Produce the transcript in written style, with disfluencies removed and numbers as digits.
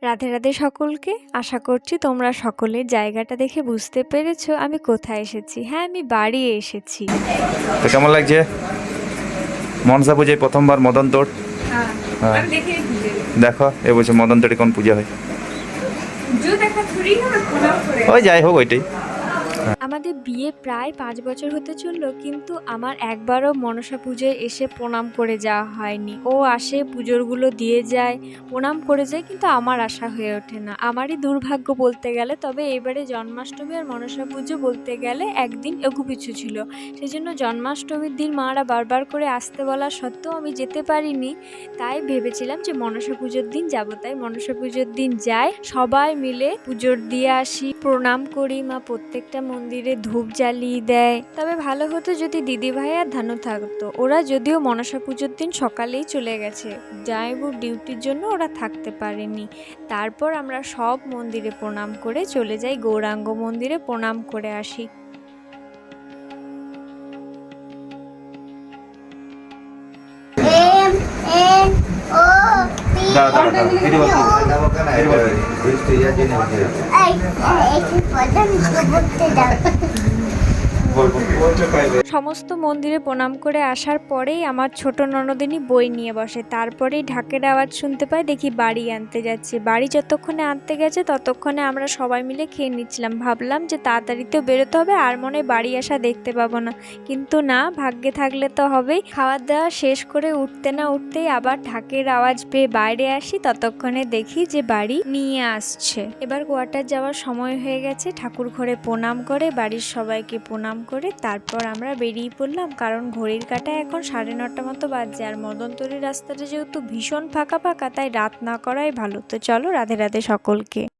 রাধে রাধে সকলকে। আশা করছি তোমরা সকলে জায়গাটা দেখে বুঝতে পেরেছো আমি কোথায় এসেছি। হ্যাঁ, আমি বাড়ি এসেছি। তো কেমন লাগছে মনসা পুজোয় প্রথমবার মদন তোড়? হ্যাঁ, দেখো এবছর মদন তোড়ে কোন পূজা হয়, ওই যাই হোক ওইটাই। আমাদের বিয়ে প্রায় 5 বছর হতে চললো, কিন্তু আমার একবারও মনসা পুজোয় এসে প্রণাম করে যাওয়া হয়নি। ও আসে, পুজোরগুলো দিয়ে যায়, প্রণাম করে যায়, কিন্তু আমার আসা হয়ে ওঠে না। আমারই দুর্ভাগ্য বলতে গেলে। তবে এবারে জন্মাষ্টমী আর মনসা পুজো বলতে গেলে একদিন এগুপিছু ছিল, সেই জন্য জন্মাষ্টমীর দিন মারা বারবার করে আসতে বলা সত্ত্বেও আমি যেতে পারিনি। তাই ভেবেছিলাম যে মনসা পুজোর দিন যাব। তাই মনসা পুজোর দিন যাই, সবাই মিলে পুজোর দিয়ে আসি, প্রণাম করি। মা প্রত্যেকটা মন্দিরে ধূপ জ্বালিয়ে দেয়। তবে ভালো হতো যদি দিদিভাই আর ধানু থাকতো। ওরা যদিও মনসা পুজোর দিন সকালেই চলে গেছে, জামাইবাবুর ডিউটির জন্য ওরা থাকতে পারেনি। তারপর আমরা সব মন্দিরে প্রণাম করে চলে যাই, গৌরাঙ্গ মন্দিরে প্রণাম করে আসি। সমস্ত মন্দিরে প্রণাম করে আসার পরেই আমার ছোট ননদিনী বই নিয়ে বসে। তারপরেই ঢাকের আওয়াজ শুনতে পাই, দেখি বাড়ি আনতে যাচ্ছে। বাড়ি যতক্ষণে আনতে গেছে ততক্ষণে আমরা সবাই মিলে খেয়ে নিচ্ছিলাম। ভাবলাম যে তাড়াতাড়িতেও বেরোতে হবে, আর মনে বাড়ি আসা দেখতে পাবো না, কিন্তু না, ভাগ্যে থাকলে তো হবেই। খাওয়া দাওয়া শেষ করে উঠতে না উঠতেই আবার ঢাকের আওয়াজ পেয়ে বাইরে আসি, ততক্ষণে দেখি যে বাড়ি নিয়ে আসছে। এবার কোয়ার্টার যাওয়ার সময় হয়ে গেছে। ঠাকুর ঘরে প্রণাম করে, বাড়ির সবাইকে প্রণাম করে তারপর আমরা বেরিয়ে পড়লাম, কারণ ঘড়ির কাঁটায় এখন 9:30 মতো বাজছে। আর মদনতরীর রাস্তাটা যেহেতু ভীষণ ফাঁকা ফাঁকা, তাই রাত না করাই ভালো। তো চলো, রাধে রাধে সকলকে।